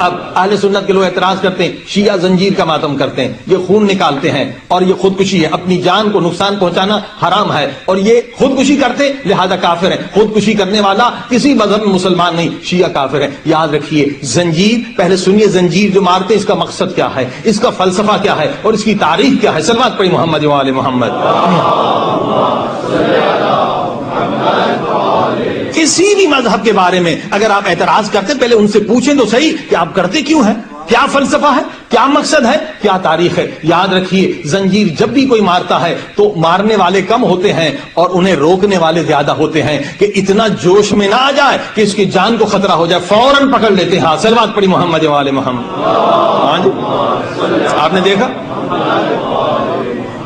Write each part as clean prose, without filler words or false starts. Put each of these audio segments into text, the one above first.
اب اہل سنت کے لوگ اعتراض کرتے ہیں شیعہ زنجیر کا ماتم کرتے ہیں، یہ خون نکالتے ہیں اور یہ خودکشی ہے، اپنی جان کو نقصان پہنچانا حرام ہے اور یہ خودکشی کرتے لہذا کافر ہیں، خودکشی کرنے والا کسی مذہب میں مسلمان نہیں، شیعہ کافر ہے۔ یاد رکھیے زنجیر، پہلے سنیے زنجیر جو مارتے اس کا مقصد کیا ہے، اس کا فلسفہ کیا ہے اور اس کی تاریخ کیا ہے۔ صلوات پڑھی محمد و آل محمد۔ کسی بھی مذہب کے بارے میں اگر آپ اعتراض کرتے پہلے ان سے پوچھیں تو صحیح کہ آپ کرتے کیوں ہیں، کیا فلسفہ ہے، کیا مقصد ہے، کیا تاریخ ہے۔ یاد رکھیے زنجیر جب بھی کوئی مارتا ہے تو مارنے والے کم ہوتے ہیں اور انہیں روکنے والے زیادہ ہوتے ہیں کہ اتنا جوش میں نہ آ جائے کہ اس کی جان کو خطرہ ہو جائے، فوراً پکڑ لیتے ہیں۔ ہاں صلوات پڑھی محمد و آل محمد۔ ہاں جی آپ نے دیکھا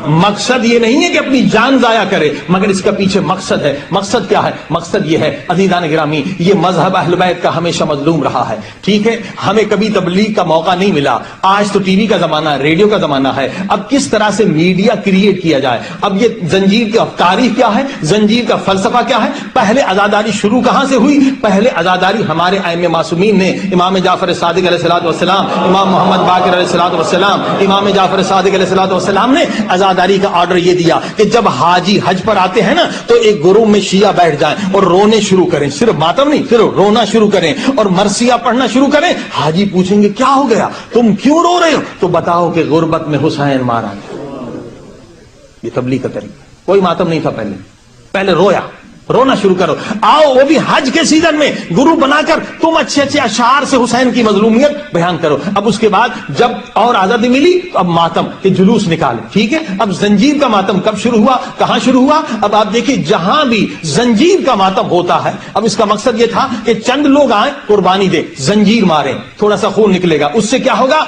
مقصد یہ نہیں ہے کہ اپنی جان ضائع کرے، مگر اس کا پیچھے مقصد ہے۔ مقصد کیا ہے؟ مقصد یہ ہے عزیزان گرامی، یہ مذہب اہل بیت کا ہمیشہ مظلوم رہا ہے، ٹھیک ہے، ہمیں کبھی تبلیغ کا موقع نہیں ملا، آج تو ٹی وی کا زمانہ ہے، ریڈیو کا زمانہ ہے، اب کس طرح سے میڈیا کریٹ کیا جائے۔ اب یہ زنجیر کی تاریخ کیا ہے، زنجیر کا فلسفہ کیا ہے، پہلے عزاداری شروع کہاں سے ہوئی؟ پہلے عزاداری ہمارے ائمہ معصومین نے، امام جعفر صادق علیہ الصلوۃ والسلام، امام محمد باقر علیہ الصلوۃ والسلام، امام جعفر صادق علیہ الصلوۃ والسلام نے عزاداری کا آرڈر یہ دیا کہ جب حاجی حج پر آتے ہیں نا تو ایک گروہ میں شیعہ بیٹھ جائیں اور رونے شروع کریں، صرف ماتم نہیں، صرف رونا شروع کریں اور مرثیہ پڑھنا شروع کریں۔ حاجی پوچھیں گے کیا ہو گیا، تم کیوں رو رہے ہو؟ تو بتاؤ کہ غربت میں حسین مارا گیا۔ یہ تبلیغ کا طریقہ، کوئی ماتم نہیں تھا، پہلے رونا شروع کرو، آؤ وہ بھی حج کے سیزن میں گروہ بنا کر تم اچھے اچھے اشعار سے حسین کی مظلومیت بیان کرو۔ اب اس کے بعد جب اور آزادی ملی تو اب ماتم کے جلوس نکالے، ٹھیک ہے۔ اب زنجیر کا ماتم کب شروع ہوا، کہاں شروع ہوا؟ اب آپ دیکھیں جہاں بھی زنجیر کا ماتم ہوتا ہے، اب اس کا مقصد یہ تھا کہ چند لوگ آئیں قربانی دے، زنجیر ماریں، تھوڑا سا خون نکلے گا، اس سے کیا ہوگا،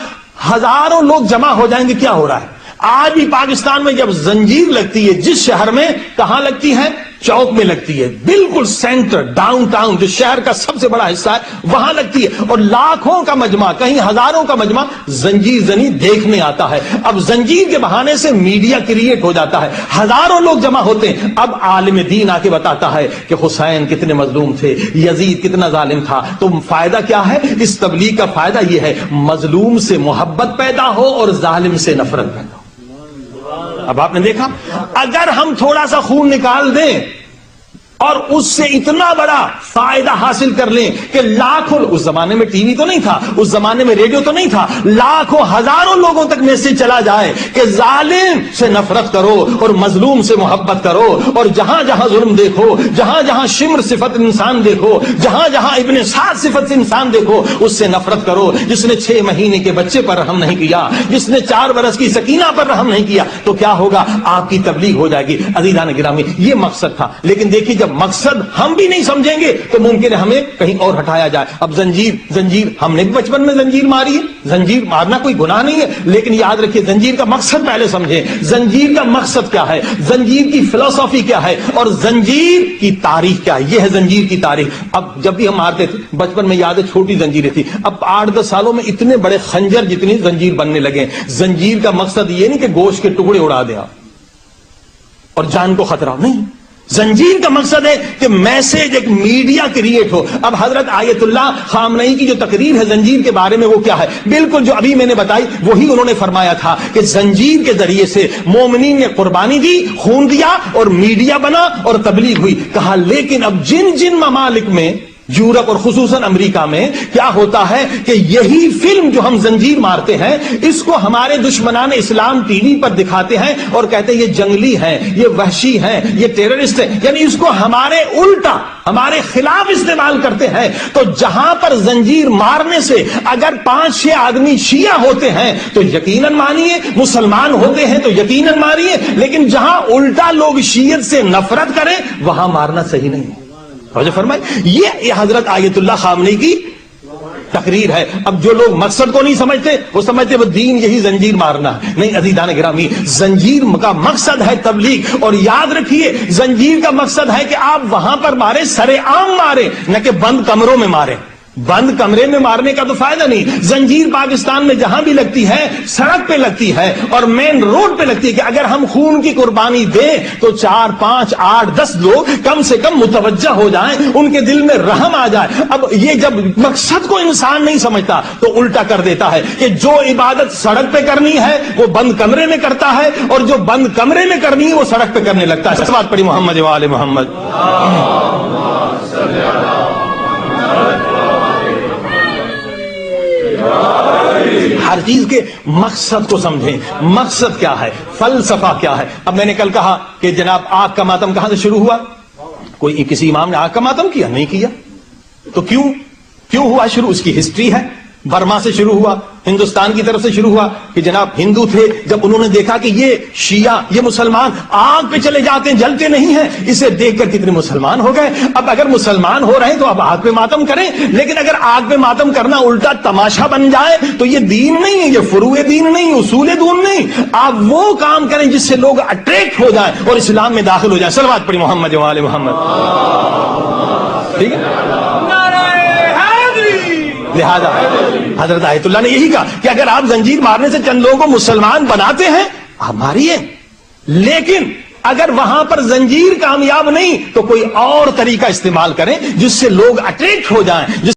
ہزاروں لوگ جمع ہو جائیں گے۔ کیا ہو رہا ہے آج بھی پاکستان میں، جب زنجیر لگتی ہے جس شہر میں، کہاں لگتی ہے؟ چوک میں لگتی ہے، بالکل سینٹر ڈاؤن ٹاؤن جو شہر کا سب سے بڑا حصہ ہے وہاں لگتی ہے، اور لاکھوں کا مجمع، کہیں ہزاروں کا مجمع زنجیر زنی دیکھنے آتا ہے۔ اب زنجیر کے بہانے سے میڈیا کریٹ ہو جاتا ہے، ہزاروں لوگ جمع ہوتے ہیں۔ اب عالم دین آ کے بتاتا ہے کہ حسین کتنے مظلوم تھے، یزید کتنا ظالم تھا۔ تو فائدہ کیا ہے اس تبلیغ کا؟ فائدہ یہ ہے مظلوم سے محبت پیدا ہو اور ظالم سے نفرت پیدا ہو۔ اب آپ نے دیکھا اگر ہم تھوڑا سا خون نکال دیں اور اس سے اتنا بڑا فائدہ حاصل کر لیں کہ لاکھوں، اس زمانے میں ٹی وی تو نہیں تھا، اس زمانے میں ریڈیو تو نہیں تھا، لاکھوں ہزاروں لوگوں تک میسج چلا جائے کہ ظالم سے نفرت کرو اور مظلوم سے محبت کرو، اور جہاں جہاں ظلم دیکھو، جہاں جہاں شمر صفت انسان دیکھو، جہاں جہاں ابن سعد صفت انسان دیکھو، اس سے نفرت کرو۔ جس نے 6 مہینے کے بچے پر رحم نہیں کیا، جس نے 4 برس کی سکینہ پر رحم نہیں کیا، تو کیا ہوگا؟ آپ کی تبلیغ ہو جائے گی۔ عزیزان گرامی یہ مقصد تھا، لیکن دیکھیے جب مقصد ہم بھی نہیں سمجھیں گے تو ممکن ہے ہمیں کہیں اور ہٹایا جائے۔ اب زنجیر ہم نے بھی بچپن میں زنجیر ماری ہے، زنجیر مارنا کوئی گناہ نہیں ہے، لیکن یاد رکھیے زنجیر کا مقصد پہلے سمجھیں، زنجیر کا مقصد کیا ہے، زنجیر کی فلسفی کیا ہے اور زنجیر کی تاریخ کیا ہے۔ یہ ہے زنجیر کی تاریخ۔ اب جب بھی ہم مارتے تھے بچپن میں، یاد ہے چھوٹی زنجیریں تھی، اب 8-10 سالوں میں اتنے بڑے خنجر جتنی زنجیر بننے لگے۔ زنجیر کا مقصد یہ نہیں کہ گوشت کے ٹکڑے اڑا دیا اور جان کو خطرہ نہیں، زنجیر کا مقصد ہے کہ میسج ایک میڈیا کریٹ ہو۔ اب حضرت آیت اللہ خامنئی کی جو تقریر ہے زنجیر کے بارے میں وہ کیا ہے، بالکل جو ابھی میں نے بتائی وہی انہوں نے فرمایا تھا کہ زنجیر کے ذریعے سے مومنین نے قربانی دی، خون دیا اور میڈیا بنا اور تبلیغ ہوئی۔ کہا لیکن اب جن ممالک میں، یورپ اور خصوصاً امریکہ میں کیا ہوتا ہے کہ یہی فلم جو ہم زنجیر مارتے ہیں اس کو ہمارے دشمنان اسلام ٹی وی پر دکھاتے ہیں اور کہتے ہیں یہ جنگلی ہیں، یہ وحشی ہیں، یہ ٹیررسٹ ہیں، یعنی اس کو ہمارے الٹا ہمارے خلاف استعمال کرتے ہیں۔ تو جہاں پر زنجیر مارنے سے اگر 5-6 آدمی شیعہ ہوتے ہیں تو یقیناً مانیے، مسلمان ہوتے ہیں تو یقیناً مانیے، لیکن جہاں الٹا لوگ شیعت سے نفرت کریں وہاں مارنا صحیح نہیں ہے۔ فرمائے یہ حضرت آیت اللہ خامنئی کی تقریر ہے۔ اب جو لوگ مقصد کو نہیں سمجھتے وہ سمجھتے وہ دین یہی زنجیر مارنا ہے، نہیں عزیزان گرامی، زنجیر کا مقصد ہے تبلیغ، اور یاد رکھیے زنجیر کا مقصد ہے کہ آپ وہاں پر مارے، سرے عام مارے، نہ کہ بند کمروں میں مارے۔ بند کمرے میں مارنے کا تو فائدہ نہیں. زنجیر پاکستان میں جہاں بھی لگتی ہے سڑک پہ لگتی ہے اور مین روڈ پہ لگتی ہے کہ اگر ہم خون کی قربانی دیں تو 4 5 8 10 لوگ کم سے کم متوجہ ہو جائیں, ان کے دل میں رحم آ جائے. اب یہ جب مقصد کو انسان نہیں سمجھتا تو الٹا کر دیتا ہے کہ جو عبادت سڑک پہ کرنی ہے وہ بند کمرے میں کرتا ہے, اور جو بند کمرے میں کرنی ہے وہ سڑک پہ کرنے لگتا ہے. بات پڑھی محمد و آل محمد. ہر چیز کے مقصد کو سمجھیں. مقصد کیا ہے, فلسفہ کیا ہے. اب میں نے کل کہا کہ جناب آگ کا ماتم کہاں سے شروع ہوا؟ کوئی کسی امام نے آگ کا ماتم کیا؟ نہیں کیا. تو کیوں ہوا شروع؟ اس کی ہسٹری ہے. برما سے شروع ہوا, ہندوستان کی طرف سے شروع ہوا کہ جناب ہندو تھے, جب انہوں نے دیکھا کہ یہ شیعہ یہ مسلمان آگ پہ چلے جاتے ہیں, جلتے نہیں ہیں, اسے دیکھ کر کتنے مسلمان ہو گئے. اب اگر مسلمان ہو رہے ہیں تو اب آگ پہ ماتم کریں, لیکن اگر آگ پہ ماتم کرنا الٹا تماشا بن جائے تو یہ دین نہیں ہے, یہ فروع دین نہیں, اصول دین نہیں. آپ وہ کام کریں جس سے لوگ اٹریکٹ ہو جائیں اور اسلام میں داخل ہو جائیں. صلوات پڑھی محمد و آل محمد. ٹھیک ہے. لہذا حضرت آیت اللہ نے یہی کہا کہ اگر آپ زنجیر مارنے سے چند لوگوں کو مسلمان بناتے ہیں آپ ماریے, لیکن اگر وہاں پر زنجیر کامیاب نہیں تو کوئی اور طریقہ استعمال کریں جس سے لوگ اٹریکٹ ہو جائیں,